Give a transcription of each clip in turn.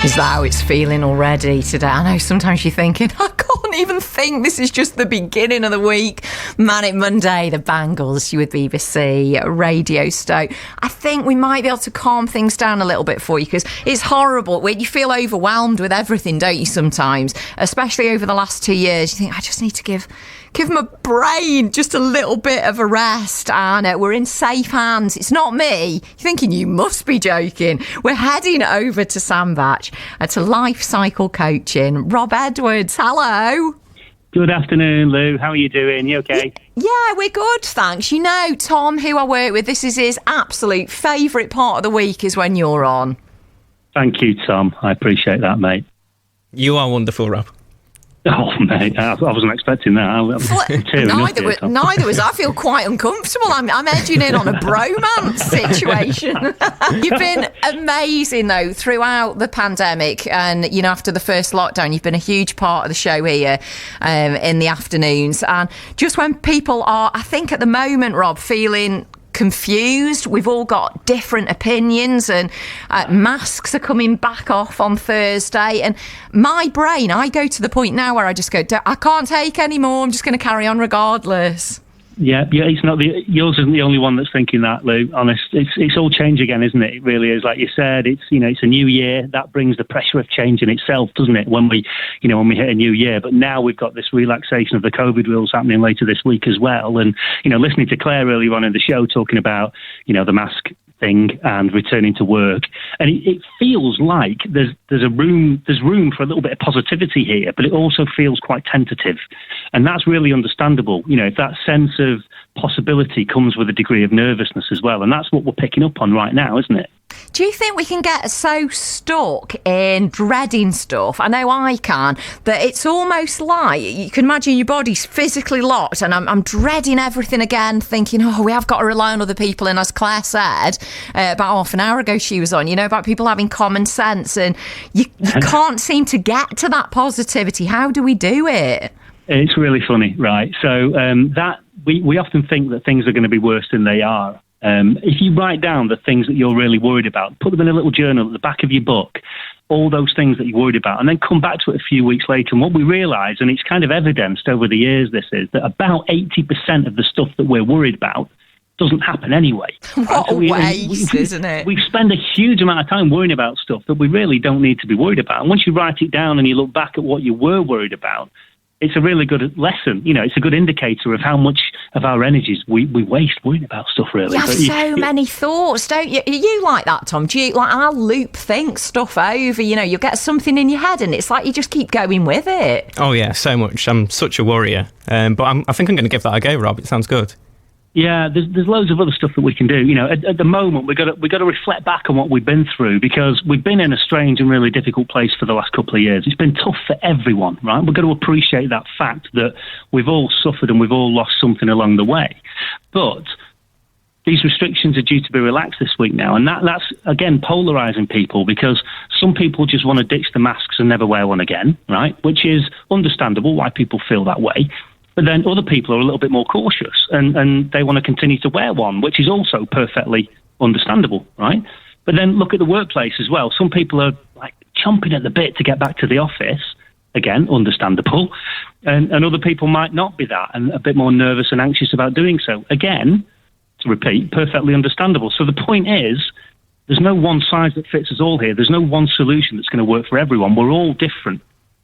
Is that how it's feeling already today? I know sometimes you're thinking, I can't even think, this is just the beginning of the week. Manic Monday, the Bangles, you with BBC Radio Stoke. I think we might be able to calm things down a little bit for you, because it's horrible when you feel overwhelmed with everything, don't you, sometimes? Especially over the last 2 years, you think, I just need to give my brain just a little bit of a rest, and we're in safe hands. It's not me. You're thinking you must be joking. We're heading over to Sandbach to LIFECYCLE Coaching. Rob Edwards, hello. Good afternoon, Lou. How are you doing? You okay? Yeah, we're good, thanks. You know, Tom, who I work with, this is his absolute favourite part of the week is when you're on. Thank you, Tom. I appreciate that, mate. You are wonderful, Rob. Oh, mate, I wasn't expecting that. Neither was I. Feel quite uncomfortable. I'm edging in on a bromance situation. You've been amazing, though, throughout the pandemic. And, you know, after the first lockdown, you've been a huge part of the show here in the afternoons. And just when people are, I think at the moment, Rob, feeling confused, we've all got different opinions, and masks are coming back off on Thursday, and my brain, I go to the point now where I just go, I can't take any more, I'm just going to carry on regardless. Yeah, it's not yours isn't the only one that's thinking that, Lou. Honest, it's all change again, isn't it? It really is. Like you said, it's a new year. That brings the pressure of change in itself, doesn't it? When we hit a new year. But now we've got this relaxation of the COVID rules happening later this week as well. And listening to Claire earlier on in the show talking about the mask thing and returning to work, and it feels like there's room for a little bit of positivity here, but it also feels quite tentative, and that's really understandable. If that sense of possibility comes with a degree of nervousness as well, and that's what we're picking up on right now, isn't it? Do you think we can get so stuck in dreading stuff? I know I can, that it's almost like you can imagine your body's physically locked, and I'm dreading everything again, thinking, we have got to rely on other people. And as Claire said about half an hour ago, she was on, about people having common sense, and you can't seem to get to that positivity. How do we do it? It's really funny, right? So that we often think that things are going to be worse than they are. If you write down the things that you're really worried about, put them in a little journal at the back of your book, all those things that you're worried about, and then come back to it a few weeks later. And what we realise, and it's kind of evidenced over the years, this is that about 80% of the stuff that we're worried about doesn't happen anyway. What a waste, isn't it? We spend a huge amount of time worrying about stuff that we really don't need to be worried about. And once you write it down and you look back at what you were worried about, it's a really good lesson. It's a good indicator of how much of our energies we waste worrying about stuff, really. You have so many thoughts, don't you? Are you like that, Tom? Do you, I'll loop think stuff over, you'll get something in your head and it's like you just keep going with it. Oh, yeah, so much. I'm such a worrier. But I think I'm going to give that a go, Rob. It sounds good. Yeah, there's loads of other stuff that we can do. At the moment, we've got to reflect back on what we've been through, because we've been in a strange and really difficult place for the last couple of years. It's been tough for everyone, right? We've got to appreciate that fact that we've all suffered and we've all lost something along the way. But these restrictions are due to be relaxed this week now, and that's, again, polarising people, because some people just want to ditch the masks and never wear one again, right? Which is understandable why people feel that way. But then other people are a little bit more cautious and they want to continue to wear one, which is also perfectly understandable, right? But then look at the workplace as well. Some people are like chomping at the bit to get back to the office. Again, understandable. And other people might not be that and a bit more nervous and anxious about doing so. Again, to repeat, perfectly understandable. So the point is, there's no one size that fits us all here. There's no one solution that's going to work for everyone. We're all different.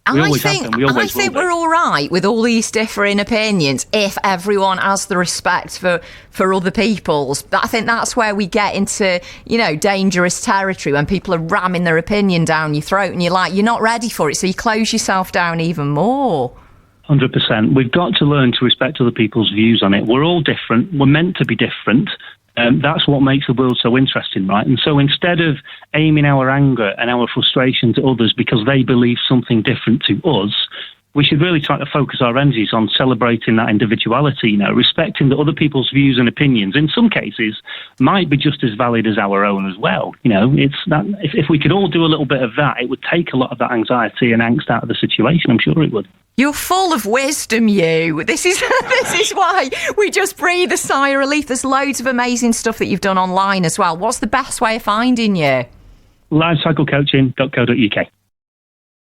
I think we're all right with all these differing opinions if everyone has the respect for other people's. I think that's where we get into, dangerous territory, when people are ramming their opinion down your throat and you're not ready for it, so you close yourself down even more. 100%. We've got to learn to respect other people's views on it. We're all different. We're meant to be different. That's what makes the world so interesting, right? And so instead of aiming our anger and our frustration to others because they believe something different to us, we should really try to focus our energies on celebrating that individuality, respecting that other people's views and opinions, in some cases, might be just as valid as our own as well. It's that if we could all do a little bit of that, it would take a lot of that anxiety and angst out of the situation. I'm sure it would. You're full of wisdom, you. This is why we just breathe a sigh of relief. There's loads of amazing stuff that you've done online as well. What's the best way of finding you? lifecyclecoaching.co.uk.